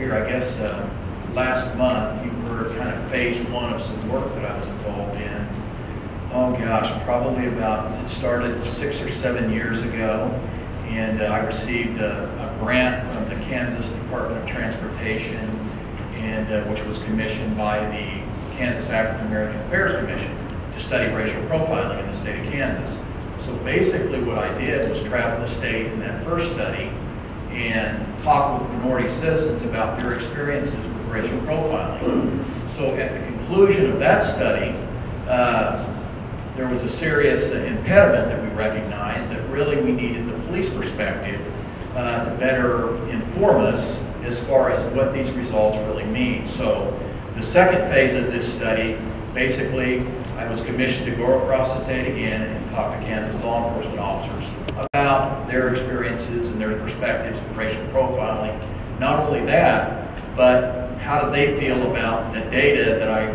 here, I guess last month you heard kind of phase one of some work that I was involved in. Oh gosh, probably about, it started 6 or 7 years ago, and I received a grant from the Kansas Department of Transportation, and which was commissioned by the Kansas African American Affairs Commission to study racial profiling in the state of Kansas. So basically what I did was travel the state in that first study and talk with minority citizens about their experiences with racial profiling. So at the conclusion of that study, there was a serious impediment that we recognized, that really we needed the police perspective to better inform us as far as what these results really mean. So the second phase of this study, basically I was commissioned to go across the state again and talk to Kansas law enforcement officers about their experiences and their perspectives of racial profiling. Not only that, but how did they feel about the data that I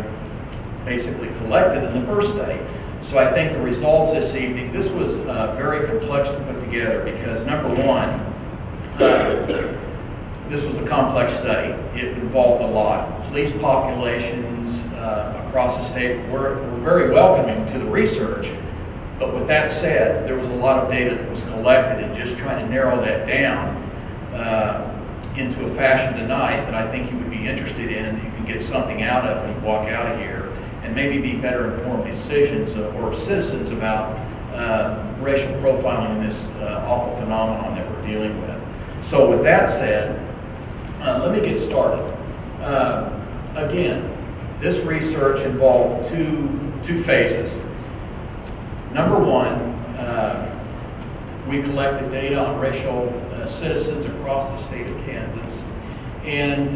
basically collected in the first study. So I think the results this evening, this was very complex to put together because number one, this was a complex study. It involved a lot. Police populations across the state were very welcoming to the research, but with that said, there was a lot of data that was collected, and just trying to narrow that down into a fashion tonight that I think you would be interested in, and you can get something out of when you walk out of here, and maybe be better informed decisions or citizens about racial profiling in this awful phenomenon that we're dealing with. So with that said, let me get started. Again, this research involved two phases. Number one, we collected data on racial citizens across the state of Kansas, and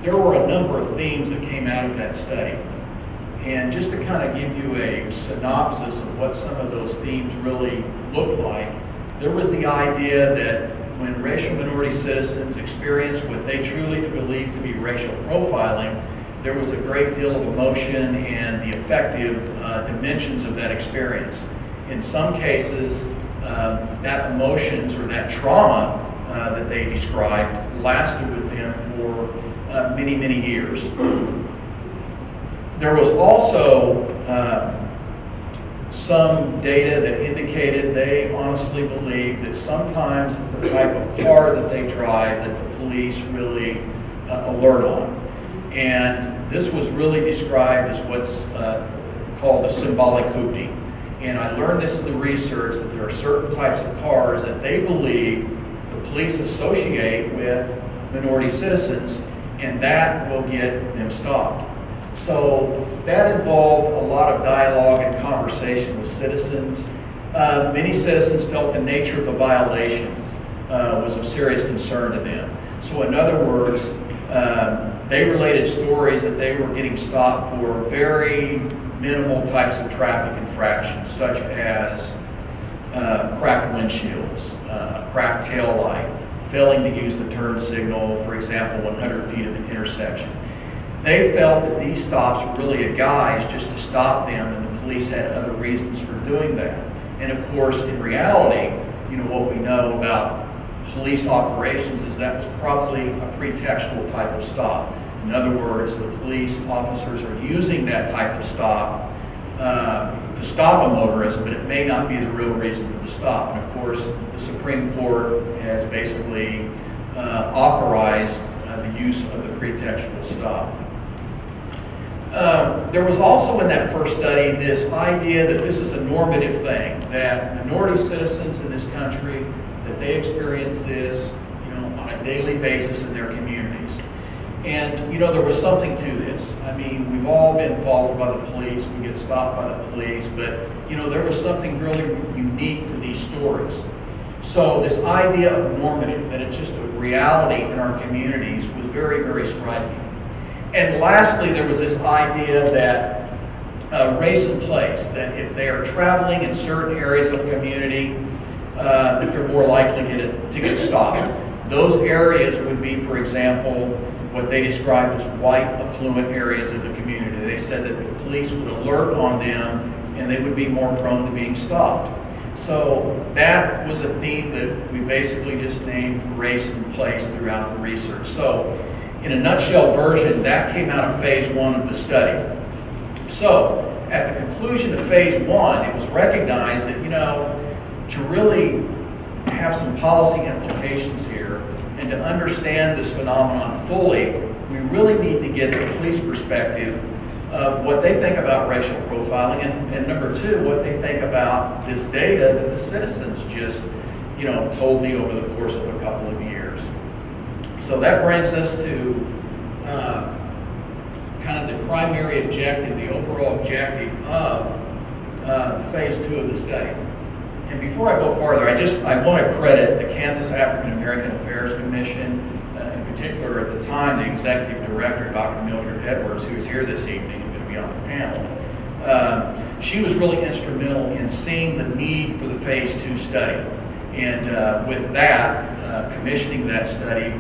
there were a number of themes that came out of that study. And just to kind of give you a synopsis of what some of those themes really looked like, there was the idea that when racial minority citizens experienced what they truly believed to be racial profiling, there was a great deal of emotion and the affective dimensions of that experience. In some cases, that emotions or that trauma that they described lasted with them for many, many years. There was also some data that indicated they honestly believed that sometimes it's the type of car that they drive that the police really alert on. And this was really described as what's called a symbolic hoopty. And I learned this in the research that there are certain types of cars that they believe the police associate with minority citizens, and that will get them stopped. So that involved a lot of dialogue and conversation with citizens. Many citizens felt the nature of the violation was of serious concern to them. So in other words, they related stories that they were getting stopped for very minimal types of traffic infractions, such as cracked windshields, cracked tail light, failing to use the turn signal, for example, 100 feet of an intersection. They felt that these stops were really a guise just to stop them, and the police had other reasons for doing that. And of course, in reality, you know, what we know about police operations is that was probably a pretextual type of stop. In other words, the police officers are using that type of stop to stop a motorist, but it may not be the real reason for the stop. And of course, the Supreme Court has basically authorized the use of the pretextual stop. There was also in that first study this idea that this is a normative thing, that minority citizens in this country, that they experience this, you know, on a daily basis in their communities. And, you know, there was something to this. I mean, we've all been followed by the police, we get stopped by the police, but, you know, there was something really unique to these stories. So this idea of normative, that it's just a reality in our communities, was very, very striking. And lastly, there was this idea that race and place, that if they are traveling in certain areas of the community, that they're more likely to get stopped. Those areas would be, for example, what they described as white, affluent areas of the community. They said that the police would alert on them and they would be more prone to being stopped. So that was a theme that we basically just named race and place throughout the research. So in a nutshell version, that came out of phase 1 of the study. So at the conclusion of phase 1, it was recognized that, you know, to really have some policy implications here and to understand this phenomenon fully, we really need to get the police perspective of what they think about racial profiling, and number 2, what they think about this data that the citizens just, you know, told me over the course of a couple of years. So that brings us to kind of the primary objective, the overall objective of phase 2 of the study. And before I go farther, I want to credit the Kansas African American Affairs Commission, in particular at the time the executive director, Dr. Mildred Edwards, who is here this evening and going to be on the panel. She was really instrumental in seeing the need for the phase 2 study. And with that, commissioning that study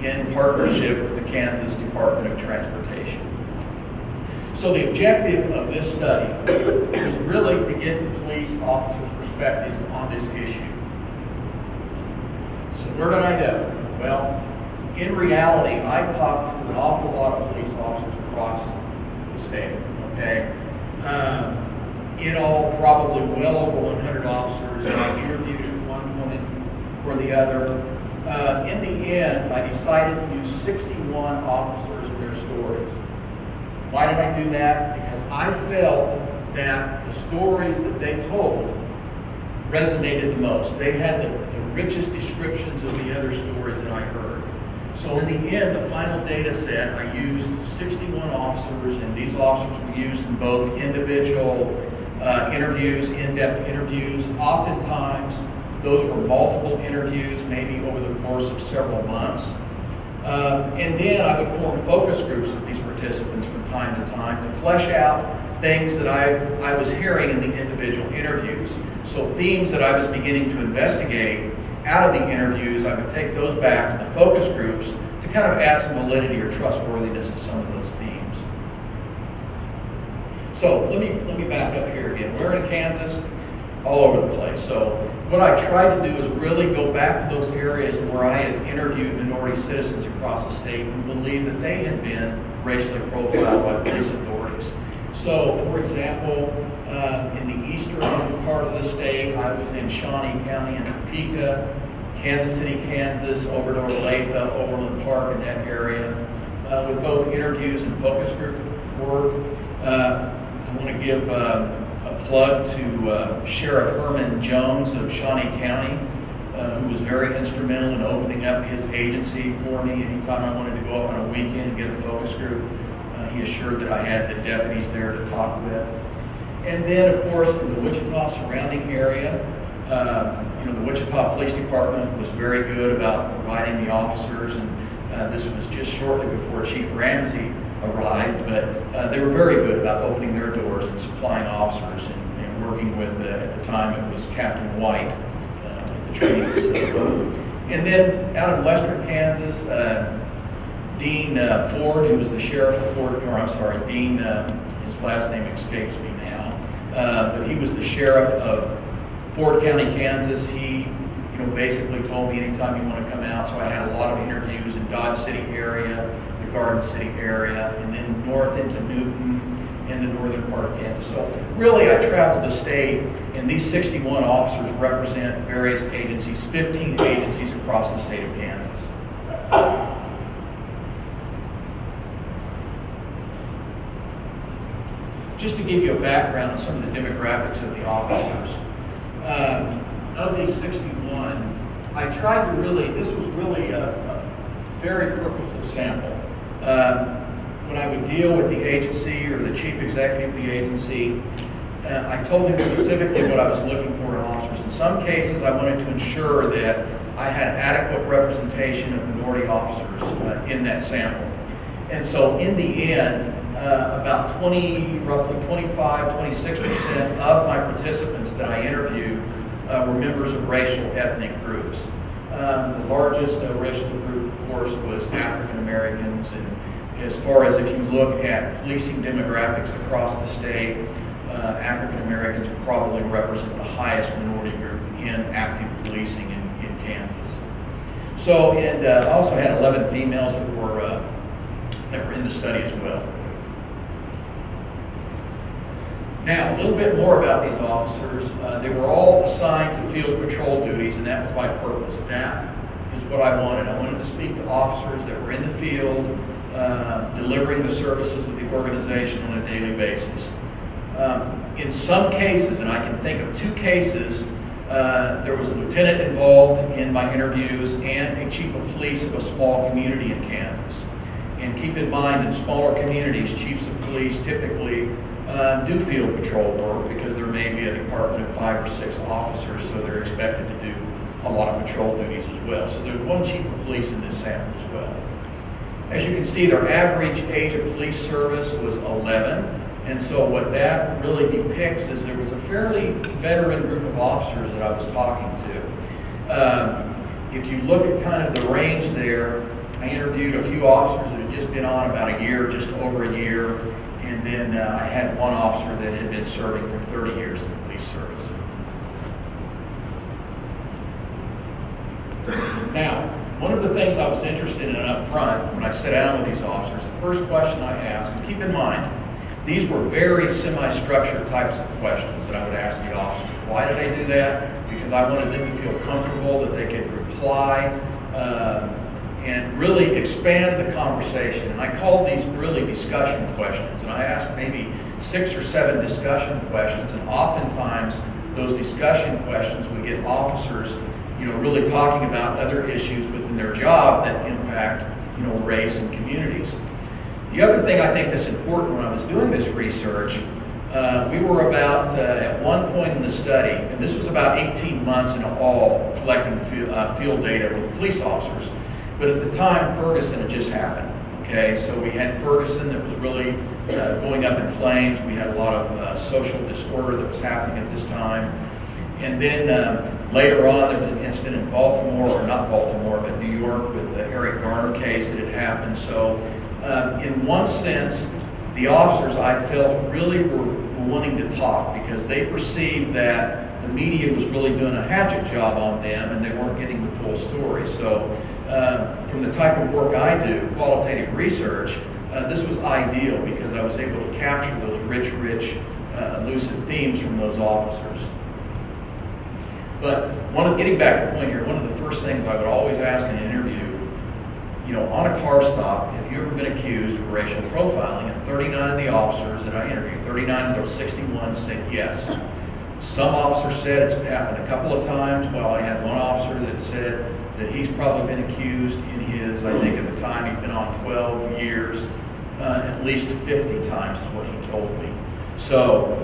in partnership with the Kansas Department of Transportation. So the objective of this study was really to get the police officers' perspectives on this issue. So where did I go? Well, in reality, I talked to an awful lot of police officers across the state, okay? In all, probably well over 100 officers, and I interviewed one or the other. In the end, I decided to use 61 officers and their stories. Why did I do that? Because I felt that the stories that they told resonated the most. They had the richest descriptions of the other stories that I heard. So in the end, the final data set, I used 61 officers, and these officers were used in both individual interviews, in-depth interviews. Oftentimes, those were multiple interviews, maybe over the course of several months. And then I would form focus groups with these participants from time to time to flesh out things that I was hearing in the individual interviews. So themes that I was beginning to investigate out of the interviews, I would take those back to the focus groups to kind of add some validity or trustworthiness to some of those themes. So let me back up here again. We're in Kansas, all over the place. So what I tried to do is really go back to those areas where I had interviewed minority citizens across the state who believed that they had been racially profiled by police authorities. So, for example, in the eastern part of the state, I was in Shawnee County and Topeka, Kansas City, Kansas, over to Olathe, Overland Park, in that area, with both interviews and focus group work. I want to give a plug to Sheriff Herman Jones of Shawnee County, who was very instrumental in opening up his agency for me. Anytime I wanted to go up on a weekend and get a focus group, he assured that I had the deputies there to talk with. And then, of course, in the Wichita surrounding area, the Wichita Police Department was very good about providing the officers, and this was just shortly before Chief Ramsey arrived, but they were very good about opening their doors and supplying officers and working with, at the time it was Captain White at the training facility. And then out in western Kansas, Dean Ford, who was the sheriff of Ford, or I'm sorry, Dean, his last name escapes me now, but he was the sheriff of Ford County, Kansas. He basically told me anytime you want to come out, so I had a lot of interviews in Dodge City area, the Garden City area, and then north into Newton in the northern part of Kansas. So really I traveled the state, and these 61 officers represent various agencies, 15 agencies across the state of Kansas. Just to give you a background on some of the demographics of the officers. Of these 61, I tried to really, this was really a very purposeful sample. When I would deal with the agency or the chief executive of the agency, I told him specifically what I was looking for in officers. In some cases, I wanted to ensure that I had adequate representation of minority officers in that sample. And so in the end, about roughly 25, 26% of my participants that I interviewed were members of racial ethnic groups. The largest racial group, of course, was African Americans. And as far as if you look at policing demographics across the state, African Americans probably represent the highest minority group in active policing in Kansas. So, and I also had 11 females that were in the study as well. Now, a little bit more about these officers. They were all assigned to field patrol duties, and that was my purpose. That is what I wanted. I wanted to speak to officers that were in the field, delivering the services of the organization on a daily basis. In some cases, and I can think of 2 cases, there was a lieutenant involved in my interviews and a chief of police of a small community in Kansas. And keep in mind, in smaller communities, chiefs of police typically do field patrol work because there may be a department of 5 or 6 officers, so they're expected to do a lot of patrol duties as well. So there's 1 chief of police in this sample as well. As you can see, their average age of police service was 11. And so what that really depicts is there was a fairly veteran group of officers that I was talking to. If you look at kind of the range there, I interviewed a few officers that had just been on about a year, just over a year, and then I had 1 officer that had been serving for 30 years in the police service. Now, one of the things I was interested in up front when I sat down with these officers, the first question I asked, and keep in mind, these were very semi-structured types of questions that I would ask the officers. Why did I do that? Because I wanted them to feel comfortable that they could reply and really expand the conversation. And I called these really discussion questions. And I asked maybe 6 or 7 discussion questions. And oftentimes those discussion questions would get officers, really talking about other issues within their job that impact, race and communities. The other thing I think that's important when I was doing this research, we were about, at one point in the study, and this was about 18 months in all, collecting field data with police officers. But at the time, Ferguson had just happened, okay? So we had Ferguson that was really going up in flames. We had a lot of social disorder that was happening at this time. And then later on, there was an incident in Baltimore, or not Baltimore, but New York with the Eric Garner case that had happened. So in one sense, the officers, I felt, really were wanting to talk because they perceived that the media was really doing a hatchet job on them and they weren't getting the full story. So from the type of work I do, qualitative research, this was ideal because I was able to capture those rich, elusive themes from those officers. But getting back to the point here, one of the first things I would always ask in an interview, on a car stop, have you ever been accused of racial profiling? And 39 of the officers that I interviewed, 39 of those 61 said yes. Some officers said it's happened a couple of times, while I had 1 officer that said that he's probably been accused in his, I think at the time he'd been on 12 years, at least 50 times is what he told me. So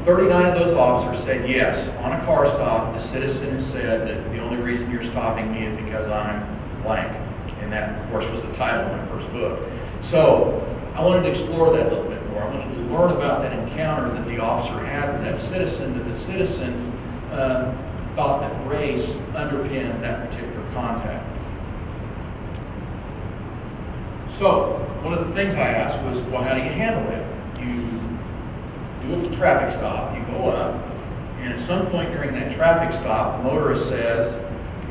39 of those officers said yes. On a car stop, the citizen has said that the only reason you're stopping me is because I'm blank. And that, of course, was the title of my first book. So I wanted to explore that a little bit more. I wanted to learn about that encounter that the officer had with that citizen, that the citizen thought that race underpinned that particular contact. So one of the things I asked was, well, how do you handle that? You do a traffic stop, you go up, and at some point during that traffic stop, the motorist says,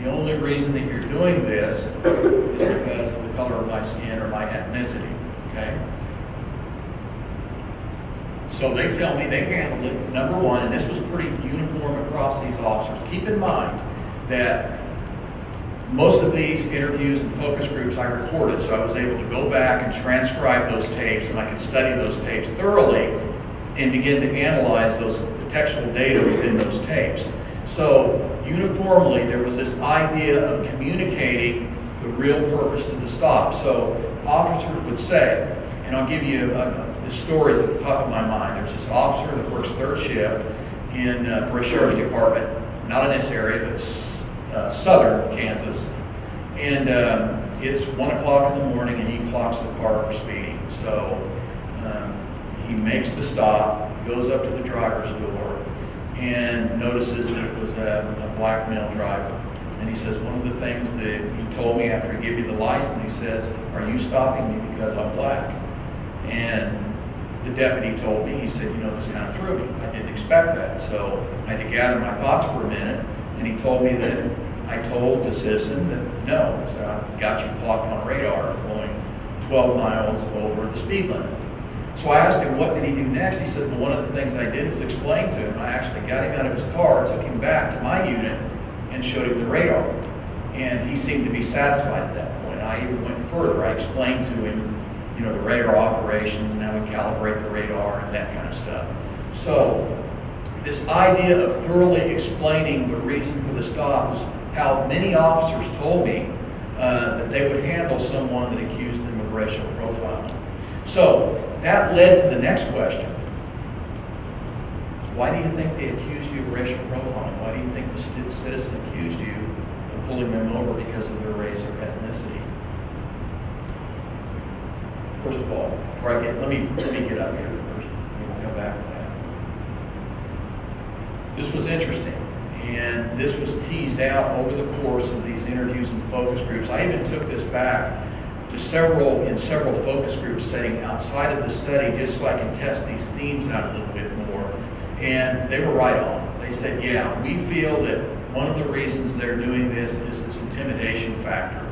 the only reason that you're doing this is because of the color of my skin or my ethnicity, okay? So they tell me they handled it, number one, and this was pretty uniform across these officers. Keep in mind that most of these interviews and focus groups I recorded, so I was able to go back and transcribe those tapes, and I could study those tapes thoroughly and begin to analyze those contextual data within those tapes. So uniformly, there was this idea of communicating the real purpose of the stop. So officers would say, and I'll give you the stories at the top of my mind. There's this officer that works 3rd shift for a sheriff's department, not in this area, but southern Kansas. And it's 1 o'clock in the morning and he clocks the car for speeding. So he makes the stop, goes up to the driver's door, and notices that it was a black male driver. And he says, one of the things that he told me after he gave me the license, he says, are you stopping me because I'm black? And the deputy told me, he said, you know, this kind of threw me. I didn't expect that. So I had to gather my thoughts for a minute, and he told me that I told the citizen that no, so I got you clocked on radar for going 12 miles over the speed limit. So I asked him, what did he do next? He said, well, one of the things I did was explain to him. I actually got him out of his car, took him back to my unit, and showed him the radar. And he seemed to be satisfied at that point. I even went further. I explained to him, you know, the radar operations and how we calibrate the radar and that kind of stuff. So this idea of thoroughly explaining the reason for the stop was how many officers told me that they would handle someone that accused them of racial profiling. So that led to the next question. Why do you think they accused you of racial profiling? Why do you think the citizen accused you of pulling them over because of their race or ethnicity? First of all, before I get, let me get up here first. We'll come back to that. This was interesting, and this was teased out over the course of these interviews and focus groups. I even took this back to several focus group setting outside of the study, just so I can test these themes out a little bit more. And they were right on. They said, yeah, we feel that one of the reasons they're doing this is this intimidation factor.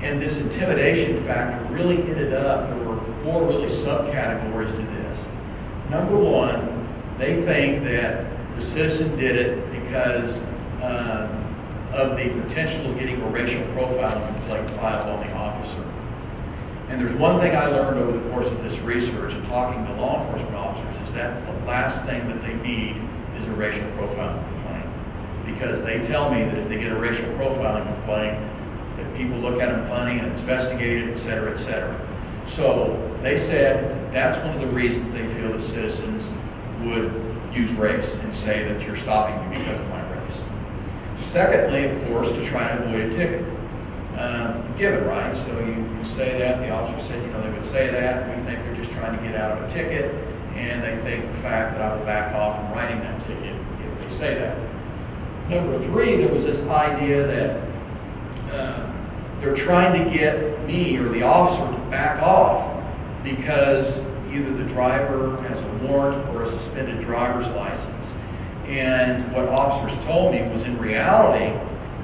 And this intimidation factor really ended up, there were 4 really subcategories to this. Number 1, they think that the citizen did it because of the potential of getting a racial profiling complaint filed on the officer. And there's one thing I learned over the course of this research and talking to law enforcement officers is that's the last thing that they need is a racial profiling complaint. Because they tell me that if they get a racial profiling complaint, that people look at them funny and it's investigated, et cetera, et cetera. So they said that's one of the reasons they feel that citizens would use race and say that you're stopping me because of my race. Secondly, of course, to try to avoid a ticket. Given, right? So you say that, the officer said, you know, they would say that. We think they're just trying to get out of a ticket, and they think the fact that I will back off from writing that ticket if they say that. Number 3, there was this idea that they're trying to get me or the officer to back off because either the driver has a warrant or a suspended driver's license. And what officers told me was in reality,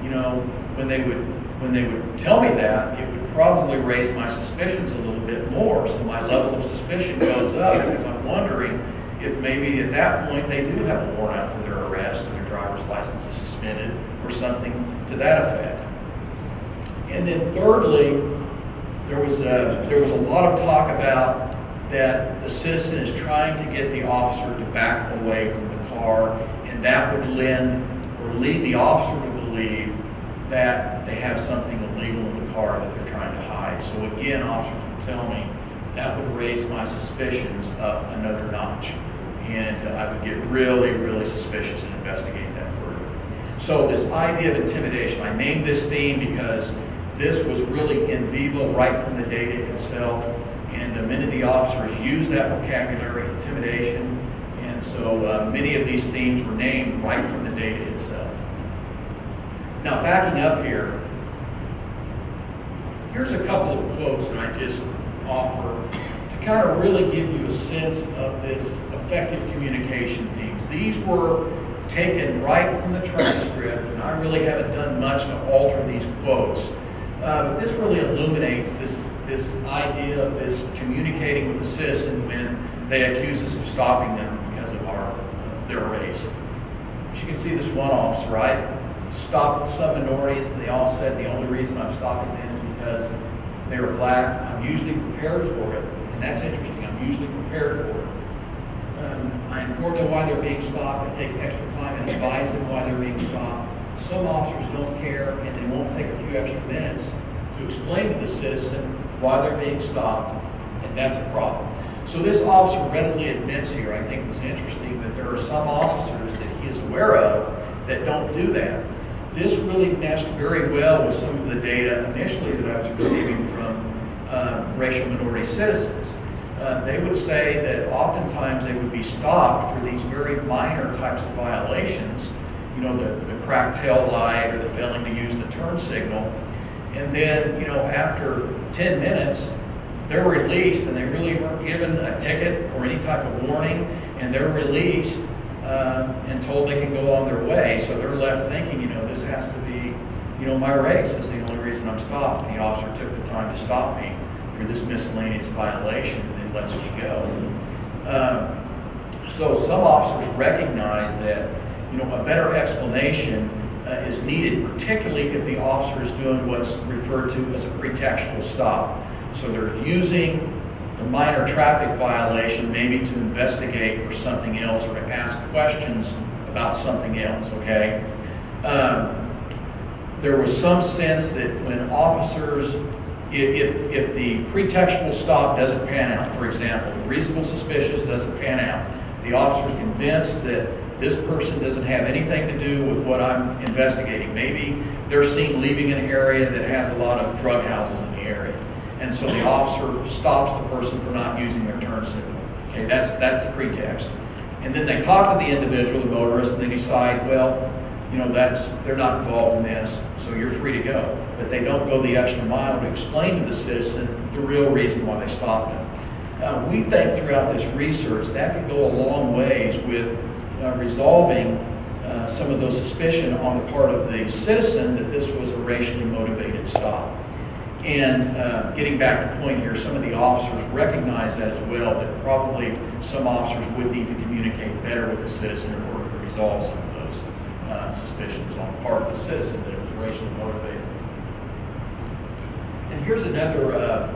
you know, when they would tell me that, it would probably raise my suspicions a little bit more. So my level of suspicion goes up because I'm wondering if maybe at that point they do have a warrant out for their arrest and their driver's license is suspended or something to that effect. And then thirdly, there was a lot of talk about that the citizen is trying to get the officer to back away from the car, and that would lead the officer to believe that they have something illegal in the car that they're trying to hide. So again, officers would tell me that would raise my suspicions up another notch. And I would get really, really suspicious and investigate that further. So this idea of intimidation, I named this theme because this was really in vivo right from the data itself. And many of the officers use that vocabulary, intimidation. And so many of these themes were named right from the data itself. Now, backing up here, here's a couple of quotes that I just offer to kind of really give you a sense of this effective communication themes. These were taken right from the transcript, and I really haven't done much to alter these quotes. But this really illuminates this idea of this communicating with the citizen when they accuse us of stopping them because of their race. As you can see, this one officer, right? Stopped some minorities, and they all said the only reason I'm stopping them is because they were black. I'm usually prepared for it, and that's interesting. I'm usually prepared for it. I inform them why they're being stopped and take extra time and advise them why they're being stopped. Some officers don't care, and they won't take a few extra minutes to explain to the citizen why they're being stopped, and that's a problem. So this officer readily admits here, I think it's interesting, that there are some officers that he is aware of that don't do that. This really meshed very well with some of the data initially that I was receiving from racial minority citizens. They would say that oftentimes they would be stopped for these very minor types of violations, you know, the cracked tail light or the failing to use the turn signal. And then, you know, after 10 minutes, they're released, and they really weren't given a ticket or any type of warning, and they're released and told they can go on their way. So they're left thinking, you know, this has to be, you know, my race. This is the only reason I'm stopped. And the officer took the time to stop me for this miscellaneous violation and then lets me go. So some officers recognize that, you know, a better explanation is needed, particularly if the officer is doing what's referred to as a pretextual stop. So they're using the minor traffic violation maybe to investigate for something else or to ask questions about something else, okay? There was some sense that when officers, if the pretextual stop doesn't pan out, for example, reasonable suspicion doesn't pan out, the officer's convinced that this person doesn't have anything to do with what I'm investigating. Maybe they're seen leaving an area that has a lot of drug houses in the area. And so the officer stops the person for not using their turn signal. Okay, that's the pretext. And then they talk to the individual, the motorist, and they decide, well, you know, they're not involved in this, so you're free to go. But they don't go the extra mile to explain to the citizen the real reason why they stopped him. We think throughout this research that could go a long ways with resolving some of those suspicion on the part of the citizen that this was a racially motivated stop. And getting back to the point here, some of the officers recognize that as well, that probably some officers would need to communicate better with the citizen in order to resolve some of those suspicions on the part of the citizen that it was racially motivated. And here's another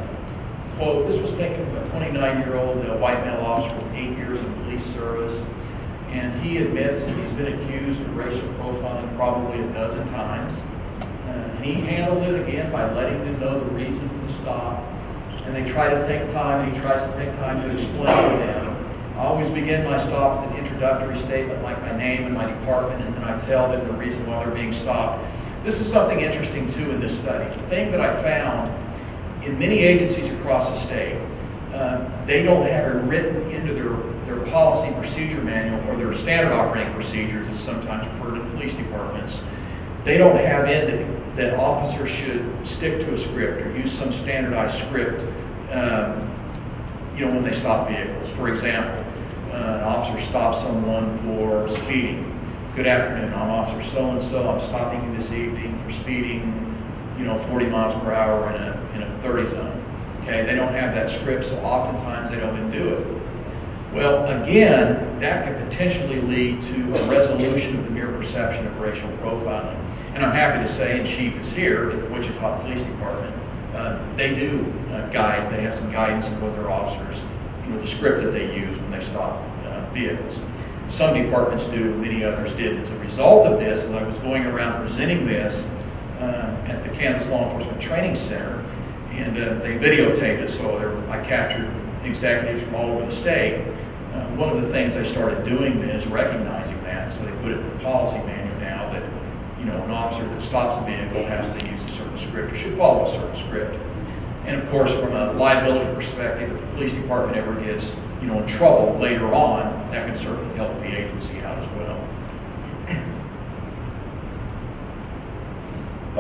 quote. This was taken from a 29-year-old white male officer with 8 years in police service. And he admits that he's been accused of racial profiling probably a dozen times. He handles it again by letting them know the reason for the stop. And they try to take time, and he tries to take time to explain to them. I always begin my stop with an introductory statement like my name and my department, and then I tell them the reason why they're being stopped. This is something interesting too in this study. The thing that I found in many agencies across the state, they don't have it written into their policy procedure manual or their standard operating procedures, as sometimes referred to police departments. They don't have in that officers should stick to a script or use some standardized script, you know, when they stop vehicles. For example, an officer stops someone for speeding. Good afternoon, I'm Officer so-and-so. I'm stopping you this evening for speeding, you know, 40 miles per hour in a 30 zone. Okay, they don't have that script, so oftentimes they don't even do it. Well, again, that could potentially lead to a resolution of the mere perception of racial profiling. And I'm happy to say, and Chief is here at the Wichita Police Department, they do guide, they have some guidance on what their officers, you know, the script that they use when they stop vehicles. Some departments do, many others didn't. As a result of this, as I was going around presenting this at the Kansas Law Enforcement Training Center, and they videotaped it, so I captured executives from all over the state. One of the things they started doing then is recognizing that, so they put it in the policy manual now that, you know, an officer that stops a vehicle has to use a certain script or should follow a certain script. And of course, from a liability perspective, if the police department ever gets, you know, in trouble later on, that can certainly help the agency out as well.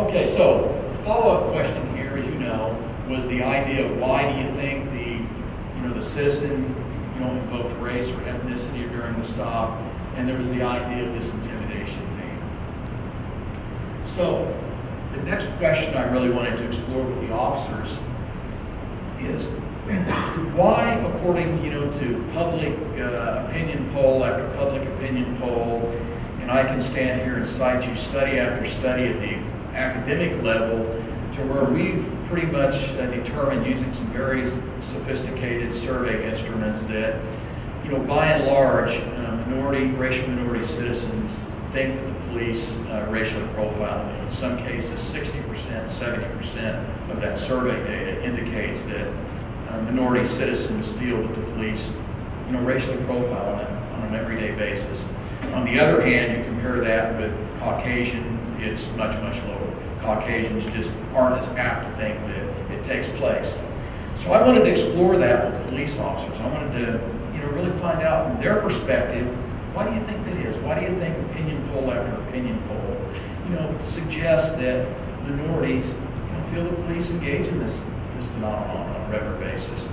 Okay, so the follow-up question here, as you know, was the idea of why do you think the citizen, you know, invoked race or ethnicity during the stop, and there was the idea of this intimidation thing. So the next question I really wanted to explore with the officers is why, according, you know, to public opinion poll after public opinion poll, and I can stand here and cite you study after study at the academic level to where we've pretty much determined using some very sophisticated survey instruments that, you know, by and large, racial minority citizens think that the police racially profile them. In some cases, 60%, 70% of that survey data indicates that minority citizens feel that the police, you know, racially profile them on an everyday basis. On the other hand, you compare that with Caucasian, it's much, much lower. Caucasians just aren't as apt to think that it takes place. So I wanted to explore that with police officers. I wanted to, you know, really find out from their perspective, why do you think that is? Why do you think opinion poll after opinion poll, you know, suggests that minorities, you know, feel the police engage in this phenomenon on a regular basis.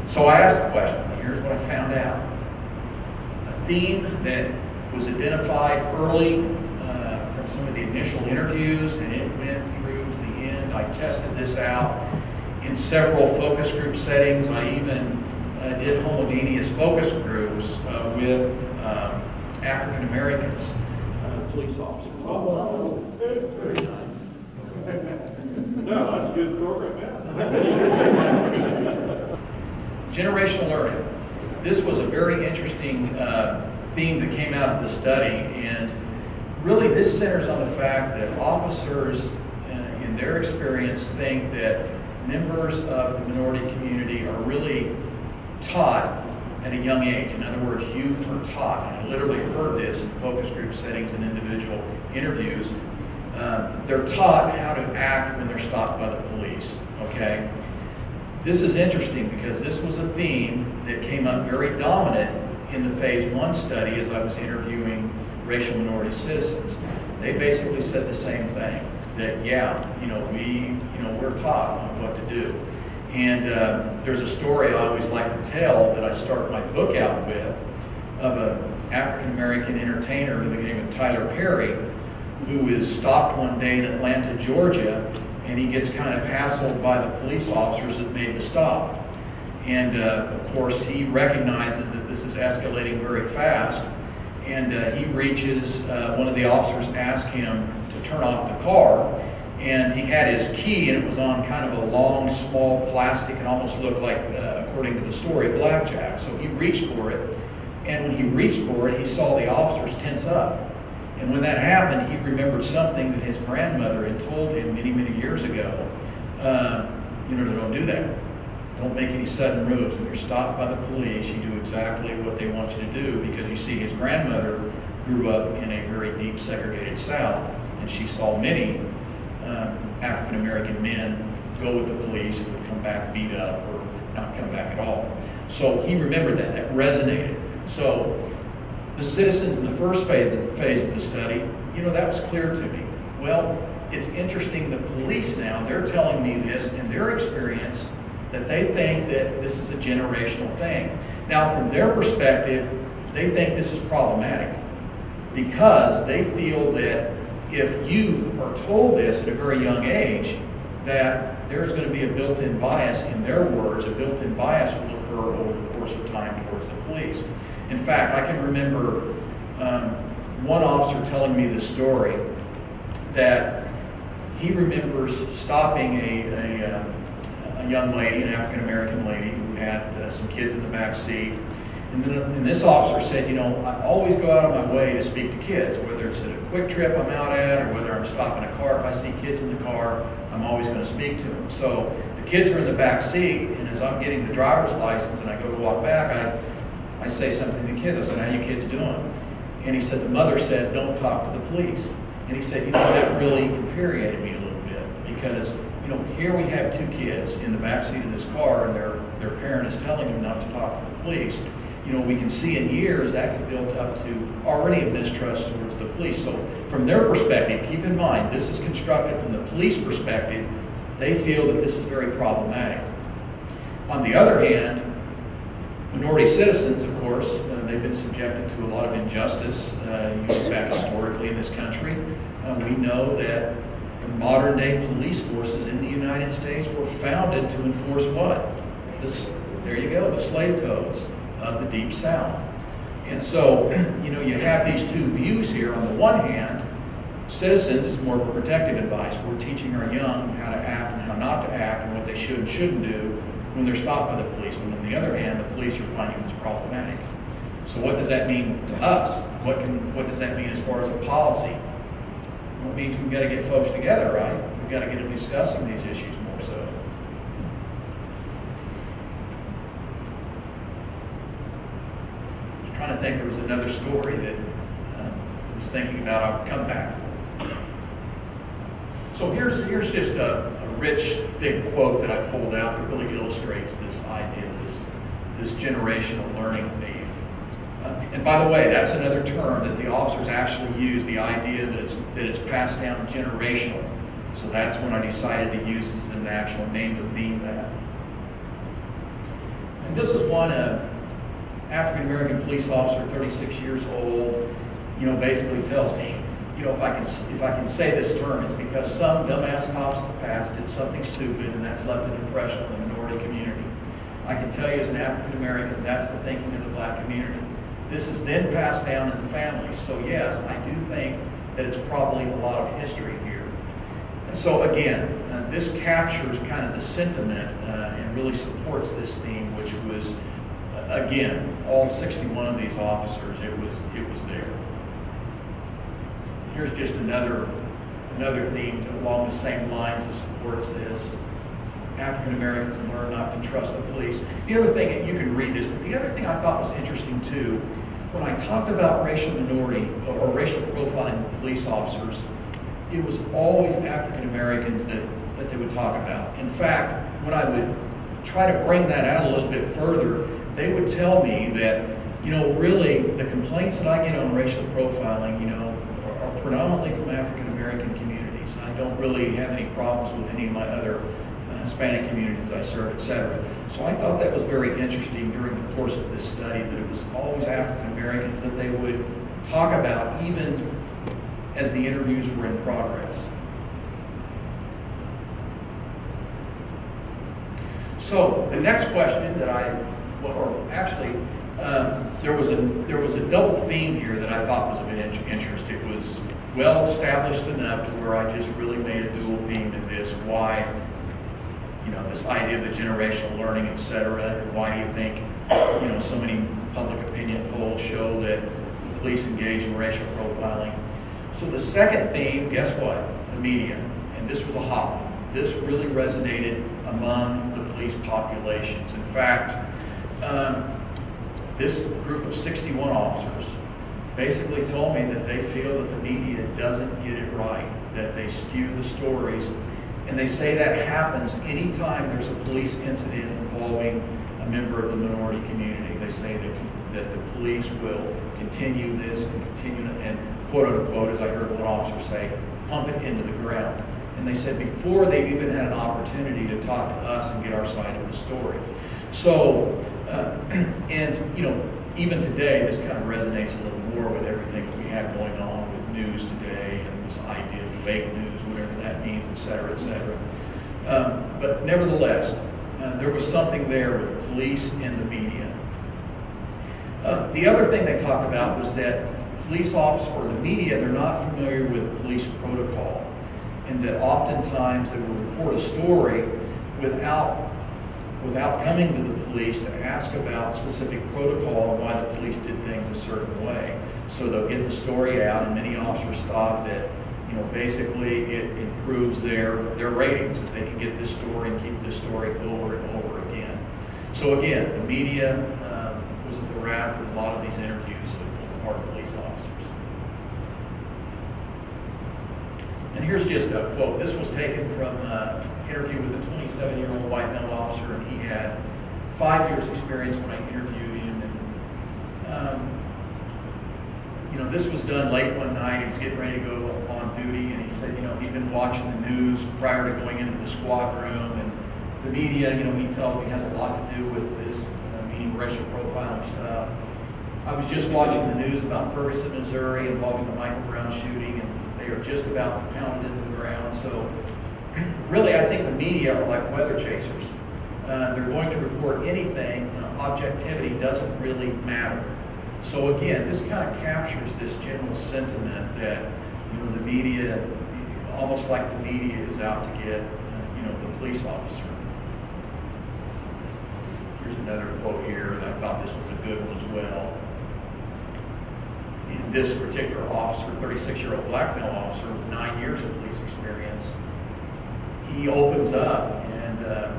So I asked the question, and here's what I found out. A theme that was identified early from some of the initial interviews, and it went through to the end. I tested this out in several focus group settings. I even did homogeneous focus groups with African Americans, police officers. Oh, very nice. No, that's a good program, Generational learning. This was a very interesting theme that came out of the study, and really this centers on the fact that officers, in their experience, think that members of the minority community are really taught at a young age. In other words, youth are taught, and I literally heard this in focus group settings and individual interviews. They're taught how to act when they're stopped by the police, okay? This is interesting because this was a theme that came up very dominant in the Phase 1 study as I was interviewing racial minority citizens. They basically said the same thing, that yeah, we're taught on what to do. And there's a story I always like to tell that I start my book out with of an African-American entertainer by the name of Tyler Perry, who is stopped one day in Atlanta, Georgia, and he gets kind of hassled by the police officers that made the stop. And of course, he recognizes that this is escalating very fast, and he reaches, one of the officers asked him to turn off the car, and he had his key, and it was on kind of a long, small plastic, and almost looked like, according to the story, a blackjack. So he reached for it, and when he reached for it, he saw the officers tense up. And when that happened, he remembered something that his grandmother had told him many, many years ago. Don't do that. Don't make any sudden moves. When you're stopped by the police, you do exactly what they want you to do, because you see, his grandmother grew up in a very deep segregated South, and she saw many African-American men go with the police and would come back beat up or not come back at all. So he remembered that. That resonated. So the citizens in the first phase of the study, that was clear to me. Well, it's interesting, the police now, they're telling me this in their experience, that they think that this is a generational thing. Now, from their perspective, they think this is problematic because they feel that if youth are told this at a very young age, that there's going to be a built-in bias, in their words, a built-in bias will occur over the course of time towards the police. In fact, I can remember one officer telling me this story, that he remembers stopping a young lady, an African-American lady, who had some kids in the back seat. And this officer said, I always go out of my way to speak to kids, whether it's at a quick trip I'm out at or whether I'm stopping a car. If I see kids in the car, I'm always going to speak to them. So the kids are in the back seat, and as I'm getting the driver's license and I go to walk back, I say something to the kids. I said, how you kids doing? And he said, the mother said, don't talk to the police. And he said, that really infuriated me a little bit, because here we have two kids in the back seat of this car, and their parent is telling them not to talk to the police. We can see in years that could build up to already a mistrust towards the police. So from their perspective, keep in mind, this is constructed from the police perspective. They feel that this is very problematic. On the other hand, minority citizens, of course, they've been subjected to a lot of injustice. You look back historically in this country, we know that the modern day police forces in the United States were founded to enforce what? There you go, the slave codes of the Deep South. And so, you have these two views here. On the one hand, citizens is more of a protective advice. We're teaching our young how to act and how not to act and what they should and shouldn't do when they're stopped by the police. But on the other hand, the police are finding this problematic. So what does that mean to us? What does that mean as far as a policy? Well, it means we've got to get folks together, right? We've got to get them discussing these issues more so. I was trying to think, there was another story that I was thinking about. I'll come back. So here's just a rich, thick quote that I pulled out that really illustrates this idea, this generational learning theme. And by the way, that's another term that the officers actually use, the idea that it's passed down generational. So that's when I decided to use as an actual name to theme that. This is one African-American police officer, 36 years old, basically tells me, if I can say this term, it's because some dumbass cops in the past did something stupid and that's left an impression on the minority community. I can tell you as an African-American, that's the thinking of the black community. This is then passed down in the family. So yes, I do think that it's probably a lot of history here. And so again, this captures kind of the sentiment and really supports this theme, which was, again, all 61 of these officers, it was there. Here's just another theme along the same lines that supports this. African Americans learn not to trust the police. The other thing, you can read this, but the other thing I thought was interesting too, when I talked about racial minority or racial profiling of police officers, it was always African Americans that they would talk about. In fact, when I would try to bring that out a little bit further, they would tell me that, really the complaints that I get on racial profiling, are predominantly from African American communities. I don't really have any problems with any of my other Hispanic communities I serve, etc. So I thought that was very interesting during the course of this study, that it was always African Americans that they would talk about even as the interviews were in progress. So the next question that there was a double theme here that I thought was of interest. It was well established enough to where I just really made a dual theme to this. Why, this idea of the generational learning, etc. And why do you think, so many public opinion polls show that the police engage in racial profiling? So the second theme, guess what? The media. And this was a hot one. This really resonated among the police populations. In fact, this group of 61 officers basically told me that they feel that the media doesn't get it right, that they skew the stories. And they say that happens anytime there's a police incident involving a member of the minority community. They say that the police will continue this and continue and quote unquote, as I heard one officer say, pump it into the ground. And they said before they've even had an opportunity to talk to us and get our side of the story. So, even today, this kind of resonates a little more with everything that we have going on with news today and this idea of fake news, whatever that means, et cetera, et cetera. But nevertheless, there was something there with the police and the media. The other thing they talked about was that police officers or the media, they're not familiar with police protocol, and that oftentimes they will report a story without coming to the police to ask about specific protocol and why the police did things a certain way. So they'll get the story out, and many officers thought that, basically it improves their ratings, if they can get this story and keep this story over and over again. So again, the media was at the wrap with a lot of these interviews of our police officers. And here's just a quote. This was taken from an interview with a 27-year-old white male officer, and he had 5 years experience when I interviewed him. And this was done late one night. He was getting ready to go on duty, and he said, he'd been watching the news prior to going into the squad room, and the media, he tells me has a lot to do with this, meaning racial profiling stuff. I was just watching the news about Ferguson, Missouri, involving the Michael Brown shooting, and they are just about to pound it into the ground. So really, I think the media are like weather chasers. They're going to report anything. Objectivity doesn't really matter. So again, this kind of captures this general sentiment that the media, almost like the media is out to get the police officer. Here's another quote here, and I thought this was a good one as well. In this particular officer, 36-year-old black male officer with 9 years of police experience, he opens up, and the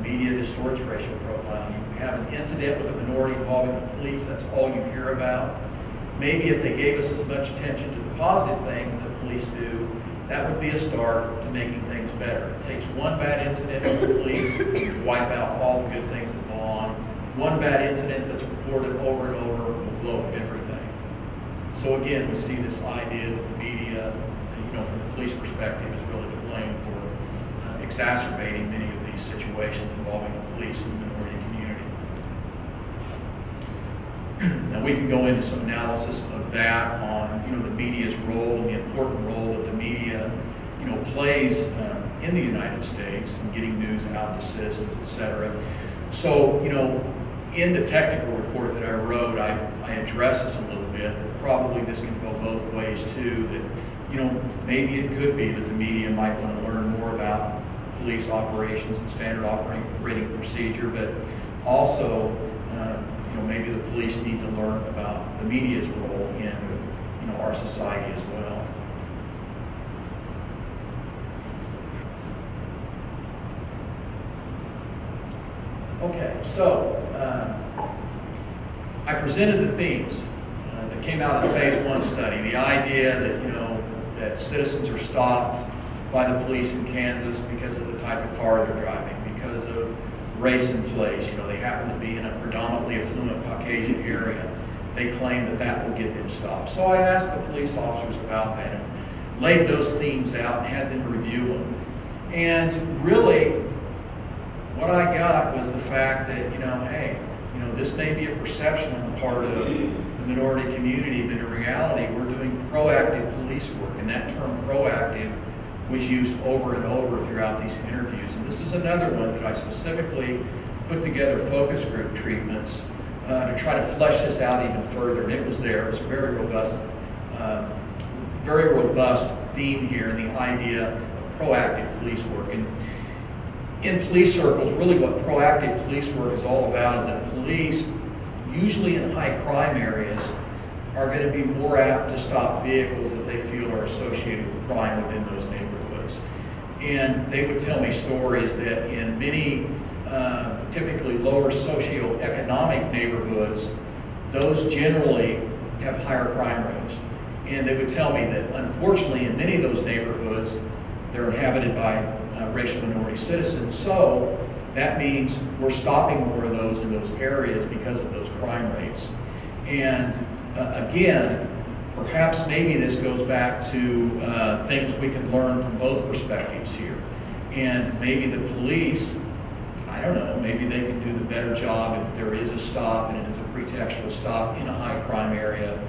media distorts racial profiling. You have an incident with a minority involving the police, that's all you hear about. Maybe if they gave us as much attention to the positive things that police do, that would be a start to making things better. It takes one bad incident with the police to wipe out all the good things that go on. One bad incident that's reported over and over will blow up everything. So again, we see this idea that the media, from the police perspective, is really to blame for exacerbating many of these situations involving the police and the minority community. Now we can go into some analysis of that on, you know, the media's role and the important role that the media, you know, plays in the United States in getting news out to citizens, etc. So, you know, in the technical report that I wrote, I address this a little bit. That probably this can go both ways too. That, you know, maybe it could be that the media might want to learn more about police operations and standard operating procedure, but also, you know, maybe the police need to learn about the media's role in, you know, our society as well. Okay, so I presented the themes that came out of the Phase 1 study. The idea that, you know, that citizens are stopped by the police in Kansas because of the type of car they're driving, because of race in place. You know, they happen to be in a predominantly affluent Caucasian area. They claim that that will get them stopped. So I asked the police officers about that and laid those themes out and had them review them. And really, what I got was the fact that, you know, hey, you know, this may be a perception on the part of the minority community, but in reality, we're doing proactive police work, and that term proactive was used over and over throughout these interviews. And this is another one that I specifically put together focus group treatments to try to flesh this out even further. And it was there. It was a very robust theme here in the idea of proactive police work. And in police circles, really what proactive police work is all about is that police, usually in high crime areas, are going to be more apt to stop vehicles that they feel are associated with crime within those neighborhoods. And they would tell me stories that in many typically lower socioeconomic neighborhoods, those generally have higher crime rates. And they would tell me that unfortunately in many of those neighborhoods, they're inhabited by racial minority citizens. So that means we're stopping more of those in those areas because of those crime rates. And again, perhaps maybe this goes back to things we can learn from both perspectives here. And maybe the police, I don't know, maybe they can do the better job if there is a stop and it is a pretextual stop in a high crime area.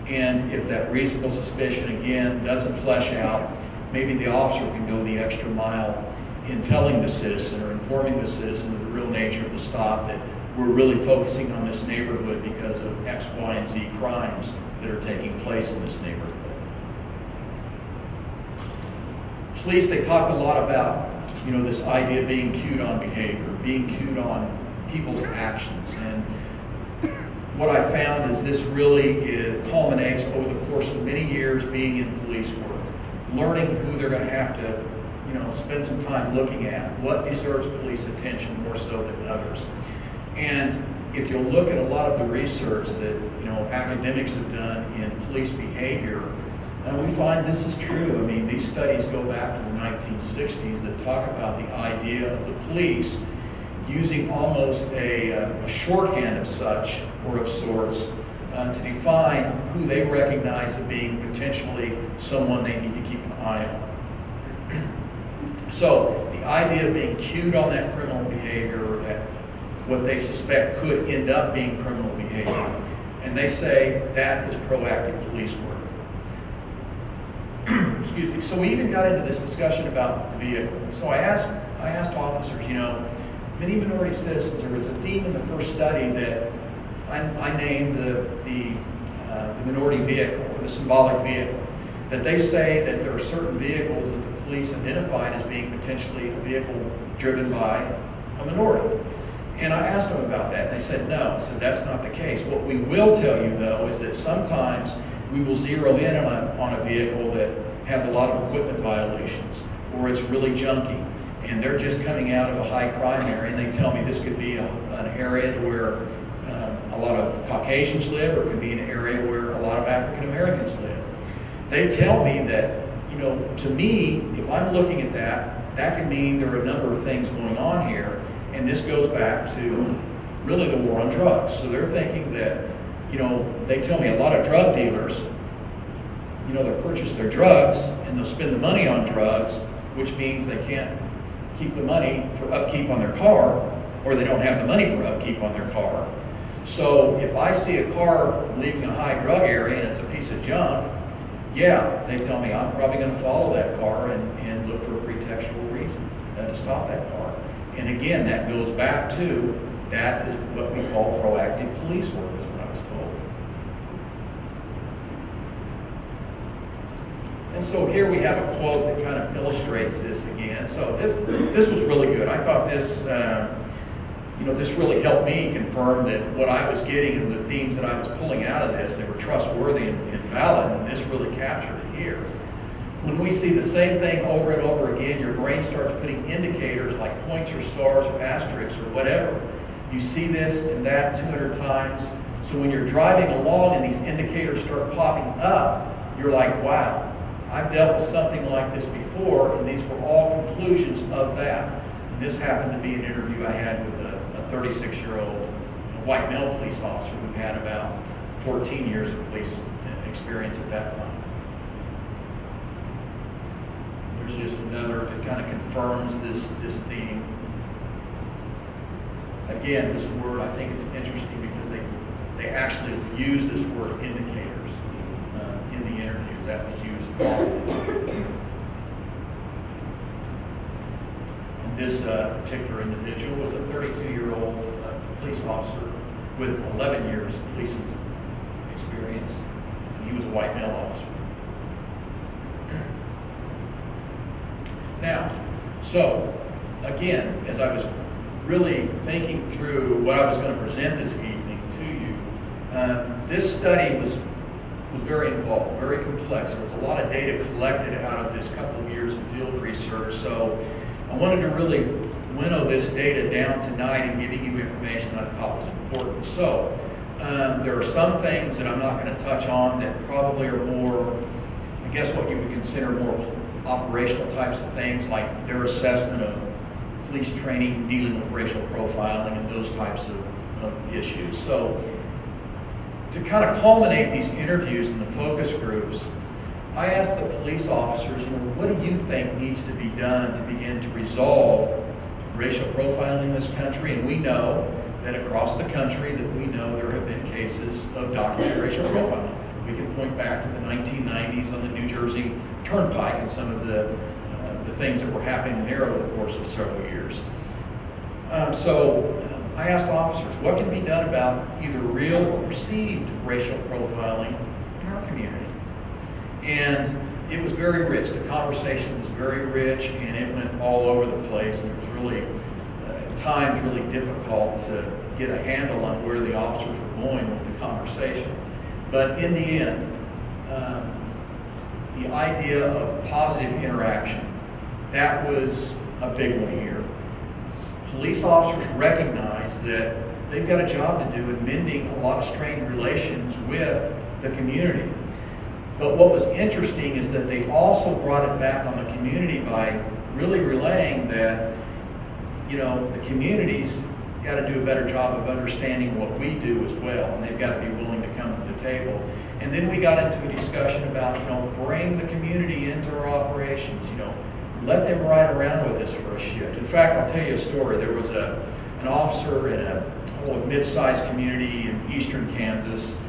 And if that reasonable suspicion, again, doesn't flesh out, maybe the officer can go the extra mile in telling the citizen or informing the citizen of the real nature of the stop, that we're really focusing on this neighborhood because of X, Y, and Z crimes that are taking place in this neighborhood. Police, they talk a lot about, you know, this idea of being cued on behavior, being cued on people's actions. And what I found is this really culminates over the course of many years being in police work, learning who they're going to have to, you know, spend some time looking at, what deserves police attention more so than others. And if you look at a lot of the research that, you know, academics have done in police behavior, we find this is true. I mean, these studies go back to the 1960s that talk about the idea of the police using almost a shorthand of such or of sorts to define who they recognize as being potentially someone they need to keep an eye on. So the idea of being cued on that criminal behavior, or that what they suspect could end up being criminal behavior, and they say that is proactive police work. Excuse me. So we even got into this discussion about the vehicle. So I asked officers, you know, many minority citizens, there was a theme in the first study that I named the minority vehicle, or the symbolic vehicle, that they say that there are certain vehicles that the police identified as being potentially a vehicle driven by a minority. And I asked them about that, and they said no. I said that's not the case. What we will tell you, though, is that sometimes we will zero in on a vehicle that has a lot of equipment violations, or it's really junky, and they're just coming out of a high crime area, and they tell me this could be an area where a lot of Caucasians live, or it could be an area where a lot of African Americans live. They tell me that, you know, to me, if I'm looking at that, that could mean there are a number of things going on here, and this goes back to really the war on drugs. So they're thinking that, you know, they tell me a lot of drug dealers, you know, they'll purchase their drugs and they'll spend the money on drugs, which means they can't keep the money for upkeep on their car, or they don't have the money for upkeep on their car. So if I see a car leaving a high drug area and it's a piece of junk, yeah, they tell me I'm probably going to follow that car and look for a pretextual reason to stop that car. And again, that goes back to, that is what we call proactive police work, is what I was told. And so here we have a quote that kind of illustrates this again. So this was really good. I thought this, this really helped me confirm that what I was getting and the themes that I was pulling out of this, they were trustworthy and valid, and this really captured it here. When we see the same thing over and over again, your brain starts putting indicators like points or stars or asterisks or whatever. You see this and that 200 times. So when you're driving along and these indicators start popping up, you're like, wow, I've dealt with something like this before, and these were all conclusions of that. And this happened to be an interview I had with a 36-year-old white male police officer who had about 14 years of police experience at that time. There's just another that kind of confirms this theme. Again, this word, I think it's interesting because they actually use this word indicators in the interviews. That was used often. And this particular individual was a 32-year-old police officer with 11 years of police experience. And he was a white male officer. Now, so again, as I was really thinking through what I was going to present this evening to you, this study was very involved, very complex. There was a lot of data collected out of this couple of years of field research. So I wanted to really winnow this data down tonight and giving you information that I thought was important. So there are some things that I'm not going to touch on that probably are more, I guess what you would consider more operational types of things, like their assessment of police training, dealing with racial profiling, and those types of issues. So to kind of culminate these interviews and the focus groups, I asked the police officers, what do you think needs to be done to begin to resolve racial profiling in this country? And we know that across the country there have been cases of documented racial profiling. We can point back to the 1990s on the New Jersey Turnpike and some of the things that were happening there over the course of several years. So I asked officers, what can be done about either real or perceived racial profiling in our community? And it was very rich. The conversation was very rich, and it went all over the place. And it was really, at times, really difficult to get a handle on where the officers were going with the conversation. But in the end, the idea of positive interaction, that was a big one here. Police officers recognize that they've got a job to do in mending a lot of strained relations with the community. But what was interesting is that they also brought it back on the community by really relaying that, the community's got to do a better job of understanding what we do as well, and they've got to be willing to come to the table. And then we got into a discussion about, bring the community into our operations, let them ride around with us for a shift. In fact, I'll tell you a story. There was an officer in a mid-sized community in eastern Kansas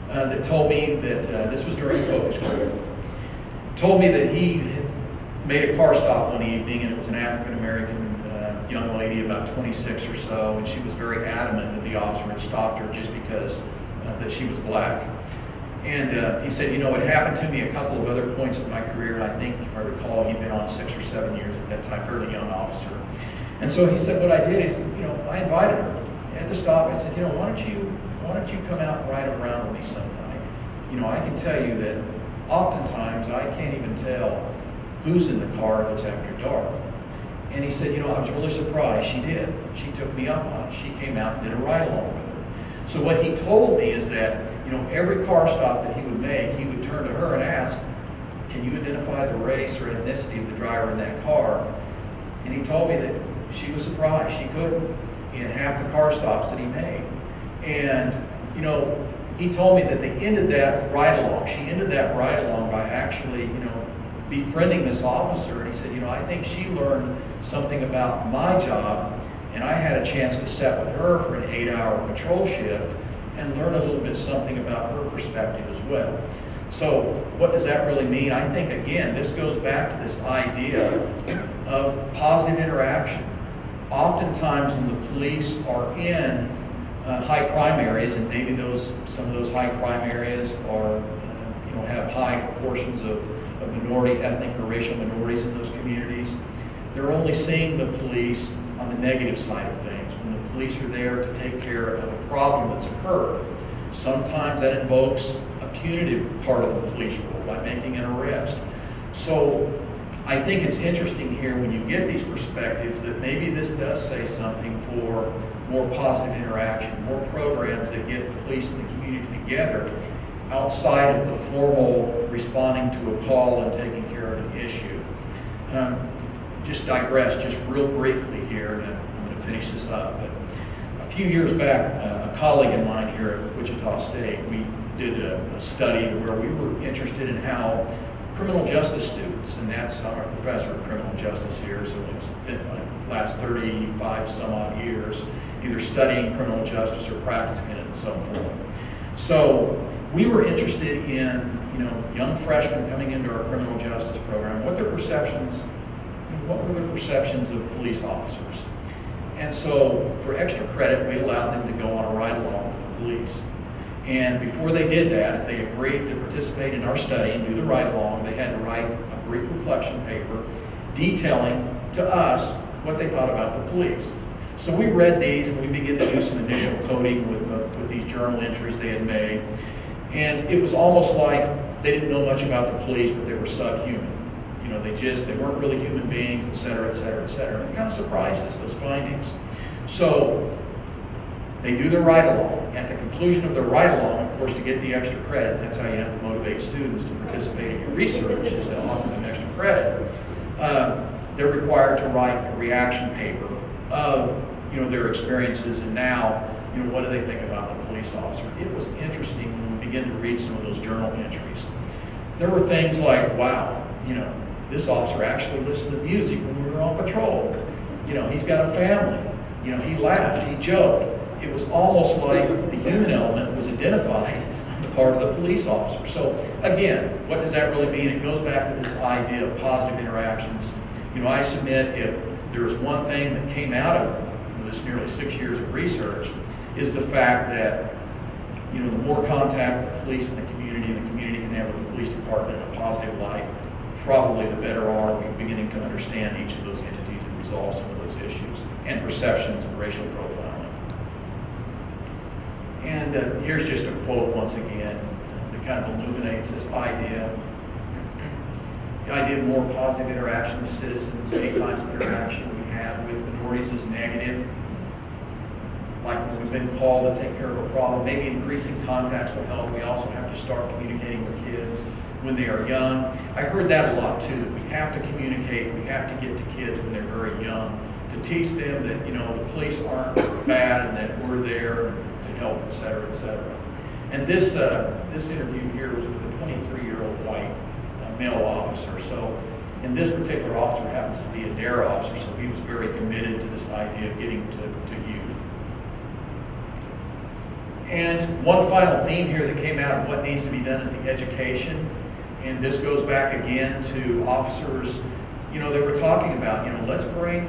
that told me that, this was during a focus group, told me that he had made a car stop one evening, and it was an African-American young lady, about 26 or so, and she was very adamant that the officer had stopped her just because that she was black. And he said, it happened to me a couple of other points in my career, and I think, if I recall, he'd been on 6 or 7 years at that time, fairly young officer. And so he said, what I did is, I invited her at the stop. I said, why don't you come out and ride around with me sometime? I can tell you that oftentimes I can't even tell who's in the car if it's after dark. And he said, I was really surprised. She did. She took me up on it. She came out and did a ride along with her. So what he told me is that, every car stop that he would make, he would turn to her and ask, can you identify the race or ethnicity of the driver in that car? And he told me that she was surprised. She couldn't in half the car stops that he made. And, he told me that they ended that ride along. She ended that ride along by actually, befriending this officer. And he said, I think she learned something about my job, and I had a chance to sit with her for an 8-hour patrol shift and learn a little bit something about her perspective as well. So what does that really mean? I think, again, this goes back to this idea of positive interaction. Oftentimes when the police are in high crime areas, and maybe some of those high crime areas are, have high proportions of minority, ethnic, or racial minorities in those communities, they're only seeing the police on the negative side of things. When the police are there to take care of a problem that's occurred, sometimes that invokes a punitive part of the police role by making an arrest. So I think it's interesting here when you get these perspectives that maybe this does say something for more positive interaction, more programs that get the police and the community together outside of the formal responding to a call and taking care of an issue. Just digress just real briefly here, and I'm going to finish this up. But a few years back, a colleague of mine here at Wichita State, we did a study where we were interested in how criminal justice students, and that's, I'm a professor of criminal justice here, so it's been my last 35 some odd years, either studying criminal justice or practicing it in some form. So we were interested in, young freshmen coming into our criminal justice program, what were their perceptions of police officers. And so for extra credit, we allowed them to go on a ride along with the police. And before they did that, if they agreed to participate in our study and do the ride along, they had to write a brief reflection paper detailing to us what they thought about the police. So we read these and we began to do some initial coding with these journal entries they had made. And it was almost like they didn't know much about the police, but they were subhuman. They weren't really human beings, et cetera, et cetera, et cetera. And it kind of surprised us, those findings. So they do their ride-along. At the conclusion of their ride-along, of course, to get the extra credit, that's how you have to motivate students to participate in your research, is to offer them extra credit. They're required to write a reaction paper of their experiences, and now, what do they think about the police officer? It was interesting when we began to read some of those journal entries. There were things like, wow, this officer actually listened to music when we were on patrol. He's got a family. He laughed, he joked. It was almost like the human element was identified on the part of the police officer. So again, what does that really mean? It goes back to this idea of positive interactions. I submit if there's one thing that came out of this nearly 6 years of research is the fact that the more contact the police and the community can have with the police department in a positive light, probably the better are we beginning to understand each of those entities and resolve some of those issues and perceptions of racial profiling. And here's just a quote once again that kind of illuminates this idea. The idea of more positive interaction with citizens, any kinds of interaction we have with minorities is negative. Like when we've been called to take care of a problem, maybe increasing contacts will help. We also have to start communicating with kids when they are young. I heard that a lot too, that we have to communicate, we have to get to kids when they're very young to teach them that, the police aren't bad and that we're there to help, et cetera, et cetera. And this interview here was with a 23-year-old white male officer. So, and this particular officer happens to be a DARE officer, so he was very committed to this idea of getting to youth. And one final theme here that came out of what needs to be done is the education. And this goes back again to officers, they were talking about, let's bring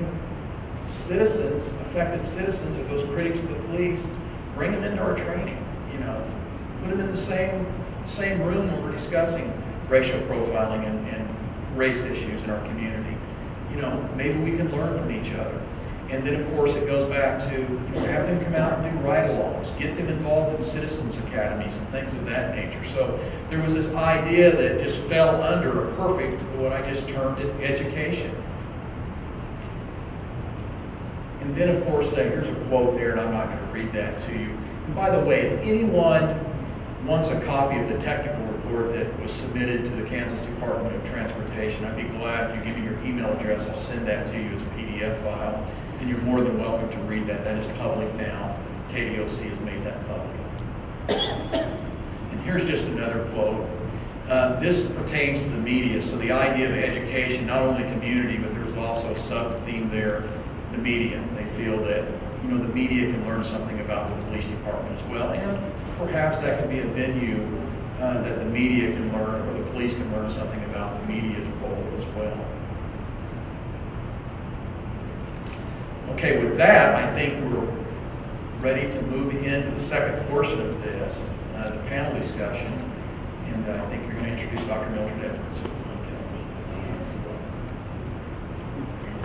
citizens, affected citizens, or those critics of the police, bring them into our training, put them in the same room when we're discussing racial profiling and race issues in our community. Maybe we can learn from each other. And then, of course, it goes back to have them come out and do ride-alongs, get them involved in citizens academies and things of that nature. So there was this idea that just fell under a perfect, what I just termed it, education. And then, of course, here's a quote there, and I'm not going to read that to you. And by the way, if anyone wants a copy of the technical report that was submitted to the Kansas Department of Transportation, I'd be glad if you give me your email address. I'll send that to you as a PDF file. And you're more than welcome to read that. That is public now. KDOC has made that public. And here's just another quote. This pertains to the media. So the idea of education, not only community, but there's also a sub-theme there, the media. They feel that, the media can learn something about the police department as well, and perhaps that can be a venue that the media can learn, or the police can learn something about the media's role as well. Okay, with that, I think we're ready to move into the second portion of this, the panel discussion, and I think you're going to introduce Dr. Mildred Edwards.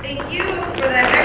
Thank you for that